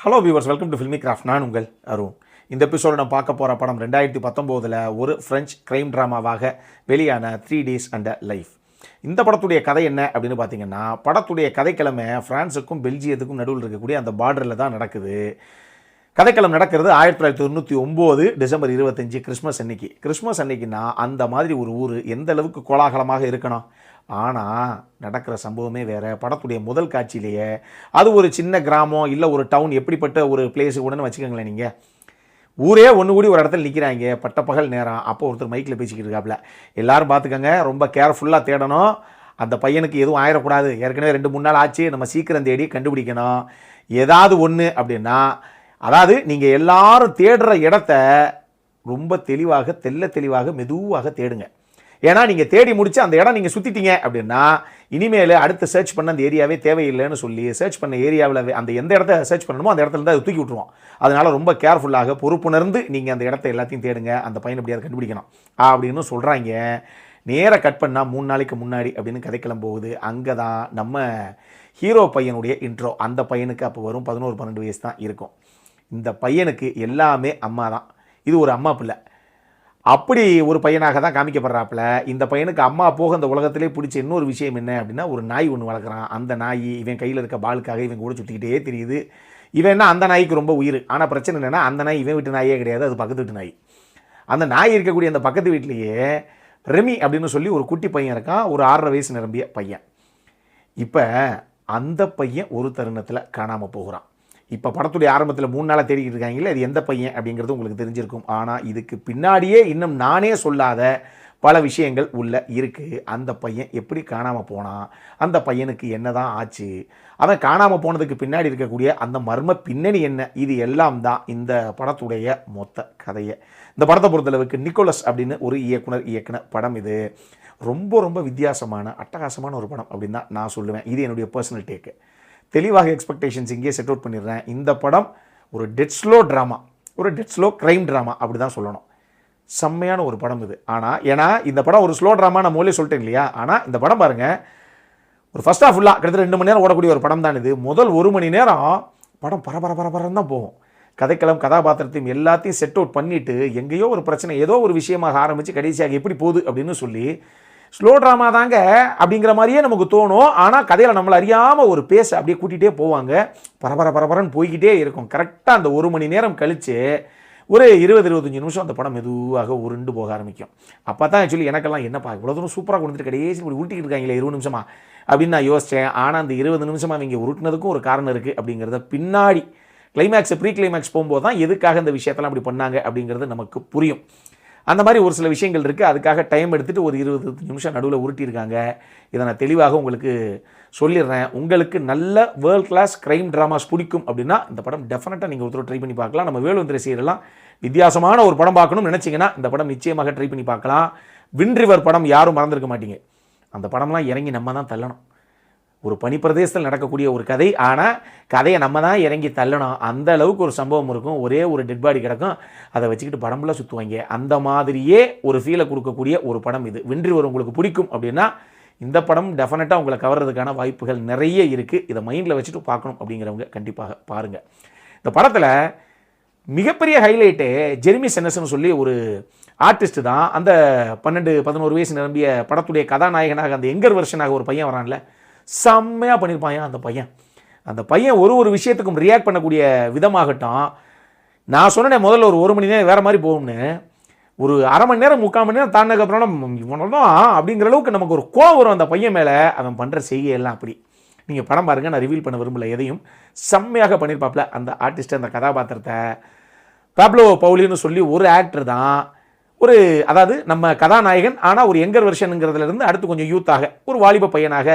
Hello viewers, welcome to filmi craft. நான் உங்கள் அருண். இந்த எபிசோட நான் பார்க்க போகிற படம் 2019 ஒரு ஃப்ரெஞ்ச் கிரைம் ட்ராமாவாக வெளியான 3 Days and a Life. இந்த படத்துடைய கதை என்ன அப்படின்னு பார்த்தீங்கன்னா, படத்துடைய கதைக்கிழமை ஃப்ரான்ஸுக்கும் பெல்ஜியத்துக்கும் நடுவில் இருக்கக்கூடிய அந்த பார்டரில் தான் நடக்குது. கதைக்களம் நடக்கிறது 1999 டிசம்பர் 25 கிறிஸ்மஸ் அன்னைக்குன்னா அந்த மாதிரி ஒரு ஊர் எந்த அளவுக்கு கோலாகலமாக இருக்கணும். ஆனால் நடக்கிற சம்பவமே வேறு. படத்துடைய முதல் காட்சியிலேயே அது ஒரு சின்ன கிராமம் இல்லை ஒரு டவுன், எப்படிப்பட்ட ஒரு பிளேஸு கூடன்னு வச்சுக்கோங்களேன். நீங்கள் ஊரே ஒன்று கூடி ஒரு இடத்துல நிற்கிறாங்க, பட்டப்பகல் நேரம். அப்போ ஒருத்தர் மைக்கில் பேசிக்கிட்டு இருக்காப்புல, எல்லோரும் பார்த்துக்கோங்க, ரொம்ப கேர்ஃபுல்லாக தேடணும், அந்த பையனுக்கு எதுவும் ஆயிடக்கூடாது, ஏற்கனவே 2-3 நாள் ஆச்சு, நம்ம சீக்கிரம் தேடி கண்டுபிடிக்கணும் ஏதாவது ஒன்று அப்படின்னா. அதாவது நீங்கள் எல்லாரும் தேடுற இடத்த ரொம்ப தெளிவாக தெளிவாக மெதுவாக தேடுங்க. ஏன்னா நீங்கள் தேடி முடிச்சு அந்த இடம் நீங்கள் சுற்றிட்டீங்க அப்படின்னா இனிமேல் அடுத்து சர்ச் பண்ண அந்த ஏரியாவே தேவையில்லைன்னு சொல்லி சர்ச் பண்ண ஏரியாவில் அந்த எந்த இடத்த சர்ச் பண்ணணுமோ அந்த இடத்துல தான் அதை தூக்கி விட்டுருவோம். அதனால் ரொம்ப கேர்ஃபுல்லாக பொறுப்புணர்ந்து நீங்கள் அந்த இடத்த எல்லாத்தையும் தேடுங்க, அந்த பையனை எப்படியாவது கண்டுபிடிக்கணும் அப்படின்னு சொல்கிறாங்க. நேராக கட் பண்ணால் 3 நாளைக்கு முன்னாடி அப்படின்னு கதைக்கிளம் போகுது. அங்கே தான் நம்ம ஹீரோ பையனுடைய இன்ட்ரோ. அந்த பையனுக்கு அப்போ வரும் 11-12 வயசு தான் இருக்கும். இந்த பையனுக்கு எல்லாமே அம்மா தான். இது ஒரு அம்மா பிள்ளை. அப்படி ஒரு பையனாக தான் காமிக்கப்படுறாப்புல. இந்த பையனுக்கு அம்மா போக இந்த உலகத்திலே பிடிச்ச இன்னொரு விஷயம் என்ன அப்படின்னா, ஒரு நாய் ஒன்று வளர்க்குறான். அந்த நாய் இவன் கையில் இருக்க பாலுக்காக இவன் கூட சுற்றிக்கிட்டே தெரியுது. இவன் என்ன அந்த நாய்க்கு ரொம்ப உயிர். ஆனால் பிரச்சனை என்னென்னா, அந்த நாய் இவன் வீட்டு நாயே கிடையாது, அது பக்கத்து வீட்டு நாய். அந்த நாய் இருக்கக்கூடிய அந்த பக்கத்து வீட்லேயே ரெமி அப்படின்னு சொல்லி ஒரு குட்டி பையன் இருக்கான், ஒரு 6.5 வயசு நிரம்பிய பையன். இப்போ அந்த பையன் ஒரு தருணத்தில் காணாமல் போகிறான். இப்போ படத்துடைய ஆரம்பத்தில் 3 நாளாக தேடிக்கிட்டு இருக்காங்களே, அது எந்த பையன் அப்படிங்கிறது உங்களுக்கு தெரிஞ்சிருக்கும். ஆனால் இதுக்கு பின்னாடியே இன்னும் நானே சொல்லாத பல விஷயங்கள் உள்ள இருக்குது. அந்த பையன் எப்படி காணாமல் போனான், அந்த பையனுக்கு என்ன தான் ஆச்சு, அவன் காணாமல் போனதுக்கு பின்னாடி இருக்கக்கூடிய அந்த மர்ம பின்னணி என்ன, இது எல்லாம் தான் இந்த படத்துடைய மொத்த கதையை. இந்த படத்தை பொறுத்தளவுக்கு நிக்கோலஸ் அப்படின்னு ஒரு இயக்குனர் இயக்குன படம். இது ரொம்ப ரொம்ப வித்தியாசமான அட்டகாசமான ஒரு படம் அப்படின்னு தான் நான் சொல்லுவேன். இது என்னுடைய பர்சனல் டேக்கு. தெளிவாக எக்ஸ்பெக்டேஷன்ஸ் இங்கே செட் அவுட் பண்ணிடுறேன். இந்த படம் ஒரு டெட் ஸ்லோ ட்ராமா, ஒரு டெட் ஸ்லோ க்ரைம் ட்ராமா அப்படி தான் சொல்லணும். செம்மையான ஒரு படம் இது. ஆனால் ஏன்னா இந்த படம் ஒரு ஸ்லோ ட்ராமா நான் மூலே சொல்லிட்டேன் இல்லையா. ஆனால் இந்த படம் பாருங்கள், ஒரு ஃபர்ஸ்ட் ஆஃப் ஃபுல்லாக கிட்டத்தட்ட 2 மணி நேரம் ஓடக்கூடிய ஒரு படம் தான் இது. முதல் 1 மணி நேரம் படம் பரபரன்னு தான் போகும். கதைக்களம் கதாபாத்திரத்தையும் எல்லாத்தையும் செட் அவுட் பண்ணிவிட்டு எங்கேயோ ஒரு பிரச்சனை ஏதோ ஒரு விஷயமாக ஆரம்பித்து கடைசியாக எப்படி போகுது அப்படின்னு சொல்லி ஸ்லோ ட்ராமா தாங்க அப்படிங்கிற மாதிரியே நமக்கு தோணும். ஆனால் கதையில் நம்மளை அறியாமல் ஒரு பேச அப்படியே கூட்டிகிட்டே போவாங்க. பரபரன்னு போய்கிட்டே இருக்கும். கரெக்டாக அந்த 1 மணி நேரம் கழித்து ஒரு 20-25 நிமிஷம் அந்த படம் மெதுவாக உருண்டு போக ஆரம்பிக்கும். அப்போ தான் ஆக்சுவலி எனக்கெல்லாம் என்னப்பா இவ்வளோ தூரம் சூப்பராக கொடுத்துட்டு கடைசி இப்படி உருட்டிக்கிட்டு இருக்காங்களே 20 நிமிஷமா அப்படின்னு நான் யோசித்தேன். ஆனால் அந்த 20 நிமிஷமாக இங்கே உருட்டினதுக்கும் ஒரு காரணம் இருக்குது அப்படிங்கிறத பின்னாடி கிளைமேக்ஸ் ப்ரீ கிளைமேக்ஸ் போகும்போது தான் எதுக்காக இந்த விஷயத்தெல்லாம் அப்படி பண்ணாங்க அப்படிங்கிறது நமக்கு புரியும். அந்த மாதிரி ஒரு சில விஷயங்கள் இருக்குது. அதுக்காக டைம் எடுத்துகிட்டு ஒரு 20 நிமிஷம் நடுவில் உருட்டியிருக்காங்க. இதை நான் தெளிவாக உங்களுக்கு சொல்லிடுறேன். உங்களுக்கு நல்ல வேர்ல்ட் கிளாஸ் க்ரைம் ட்ராமாஸ் பிடிக்கும் அப்படின்னா இந்த படம் டெஃபினட்டாக நீங்கள் ஒருத்தர் ட்ரை பண்ணி பார்க்கலாம். நம்ம வேலுந்திர சீரியலாம் வித்தியாசமான ஒரு படம் பார்க்கணும்னு நினச்சிங்கன்னா இந்த படம் நிச்சயமாக ட்ரை பண்ணி பார்க்கலாம். வின் ரிவர் படம் யாரும் மறந்துருக்க மாட்டீங்க. அந்த படம்லாம் இறங்கி நம்ம தான் தள்ளணும். ஒரு பனிப்பிரதேசத்தில் நடக்கக்கூடிய ஒரு கதை, ஆனால் கதையை நம்ம தான் இறங்கி தள்ளணும். அந்த அளவுக்கு ஒரு சம்பவம் இருக்கும். ஒரே ஒரு டெட் பாடி கிடக்கும், அதை வச்சுக்கிட்டு படம்லாம் சுற்றுவாங்க. அந்த மாதிரியே ஒரு ஃபீலை கொடுக்கக்கூடிய ஒரு படம் இது. வென்றி வரும் உங்களுக்கு பிடிக்கும் அப்படின்னா இந்த படம் டெஃபினட்டாக உங்களை கவர்றதுக்கான வாய்ப்புகள் நிறைய இருக்குது. இதை மைண்டில் வச்சுட்டு பார்க்கணும் அப்படிங்கிறவங்க கண்டிப்பாக பாருங்கள். இந்த படத்தில் மிகப்பெரிய ஹைலைட்டு ஜெரிமி சென்னஸ்ன்னு சொல்லி ஒரு ஆர்டிஸ்ட் தான். அந்த 12-11 வயசு நிரம்பிய படத்துடைய கதாநாயகனாக அந்த எங்கர் வெர்ஷனாக ஒரு பையன் வரான்ல, செம்மையாக பண்ணியிருப்பான் அந்த பையன் ஒரு விஷயத்துக்கும் ரியாக்ட் பண்ணக்கூடிய விதமாகட்டும். நான் சொன்னேன் முதல்ல ஒரு 1 மணி நேரம் வேறு மாதிரி போகும்னு, ஒரு அரை மணி நேரம் 3/4 மணி நேரம் தாண்டினதுக்கப்புறம் இவனதான் அப்படிங்கிற அளவுக்கு நமக்கு ஒரு கோவம் வரும் அந்த பையன் மேலே. அவன் பண்ணுற செய்கையெல்லாம் அப்படி. நீங்கள் படம் பாருங்கள், நான் ரிவீல் பண்ண விரும்பல எதையும். செம்மையாக பண்ணியிருப்பாப்புல அந்த ஆர்டிஸ்ட். அந்த கதாபாத்திரத்தை பாப்லோ பவுலின்னு சொல்லி ஒரு ஆக்டர் தான். அதாவது நம்ம கதாநாயகன், ஆனால் ஒரு யங்கர் வெர்ஷனுங்கிறதுலேருந்து அடுத்து கொஞ்சம் யூத்தாக ஒரு வாலிப பையனாக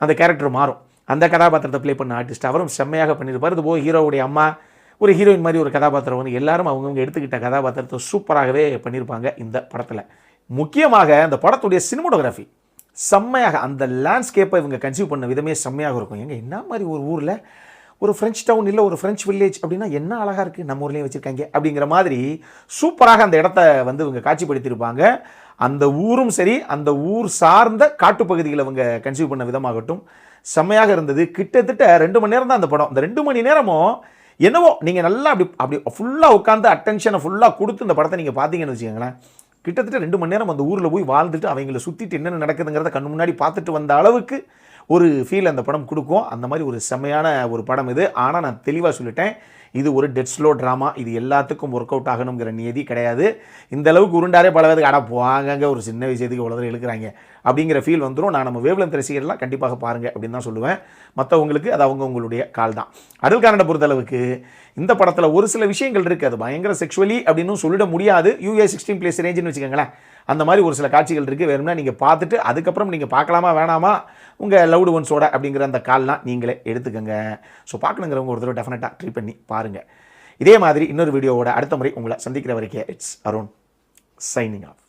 அந்த கேரக்டர் மாறும். அந்த கதாபாத்திரத்தை ப்ளே பண்ண ஆர்டிஸ்ட் அவரும் செம்மையாக பண்ணியிருப்பார். இது போக ஹீரோவுடைய அம்மா ஒரு ஹீரோயின் மாதிரி ஒரு கதாபாத்திரம் வந்து எல்லாரும் அவங்கவுங்க எடுத்துக்கிட்ட கதாபாத்திரத்தை சூப்பராகவே பண்ணியிருப்பாங்க இந்த படத்தில். முக்கியமாக அந்த படத்துடைய சினிமோட்டோகிராஃபி செம்மையாக, அந்த லேண்ட்ஸ்கேப்பை இவங்க கன்சீவ் பண்ண விதமே செம்மையாக இருக்கும். எங்கே என்ன மாதிரி ஒரு ஊரில் ஒரு ஃப்ரெஞ்ச் டவுன் இல்லை ஒரு ஃப்ரெஞ்ச் வில்லேஜ் அப்படின்னா என்ன அழகாக இருக்குது, நம்ம ஊர்லேயும் வச்சுருக்காங்க அப்படிங்கிற மாதிரி சூப்பராக அந்த இடத்த வந்து இவங்க காட்சிப்படுத்தியிருப்பாங்க. அந்த ஊரும் சரி, அந்த ஊர் சார்ந்த காட்டுப்பகுதிகளை அவங்க கன்சீவ் பண்ண விதமாகட்டும் செம்மையாக இருந்தது. கிட்டத்தட்ட 2 மணி நேரம் தான் அந்த படம். அந்த 2 மணி நேரமும் என்னவோ நீங்கள் நல்லா அப்படி ஃபுல்லாக உட்காந்து அட்டென்ஷனை ஃபுல்லாக கொடுத்து இந்த படத்தை நீங்கள் பார்த்தீங்கன்னு வச்சுக்கோங்களேன், கிட்டத்தட்ட 2 மணி நேரம் அந்த ஊரில் போய் வாழ்ந்துட்டு அவங்கள சுற்றிட்டு என்னென்ன நடக்குதுங்கிறத கண்ணு முன்னாடி பார்த்துட்டு வந்த அளவுக்கு ஒரு ஃபீல் அந்த படம் கொடுக்கும். அந்த மாதிரி ஒரு செம்மையான ஒரு படம் இது. ஆனால் நான் தெளிவாக சொல்லிட்டேன், இது ஒரு டெட் ஸ்லோ ட்ராமா. இது எல்லாத்துக்கும் ஒர்க் அவுட் ஆகணுங்கிற நியதி கிடையாது. இந்த அளவுக்கு உருண்டாரே பல பேருக்கு போவாங்க ஒரு சின்ன விஷயத்துக்கு இவ்வளோ தூரம் இழுக்கிறாங்க அப்படிங்கிற ஃபீல் வந்துடும். நான் நம்ம வேவ்லென்த் ரசிகர்லாம் கண்டிப்பாக பாருங்கள் அப்படின்னு தான் சொல்லுவேன். மற்றவங்களுக்கு அது அவங்களுடைய கால் தான். அடல் கார்னரை பொறுத்தளவுக்கு இந்த படத்தில் ஒரு சில விஷயங்கள் இருக்குது, அது பயங்கர செக்ஷுவலி அப்படின்னு சொல்லிட முடியாது. UA 16+ ரேஞ்சுன்னு வச்சுக்கோங்களேன். அந்த மாதிரி ஒரு சில காட்சிகள் இருக்குது. வேணும்னா நீங்கள் பார்த்துட்டு அதுக்கப்புறம் நீங்கள் பார்க்கலாமா வேணாமா உங்கள் லவ்டு ஒன்ஸோட அப்படிங்கிற அந்த கால்லாம் நீங்களே எடுத்துக்கோங்க. ஸோ பார்க்கணுங்கிறவங்க ஒரு தடவை டெஃபினட்டாக ட்ரை பண்ணி பாருங்கள். இதே மாதிரி இன்னொரு வீடியோவோட அடுத்த முறை உங்களை சந்திக்கிற வரைக்கும் இட்ஸ் அருண் சைனிங் ஆஃப்.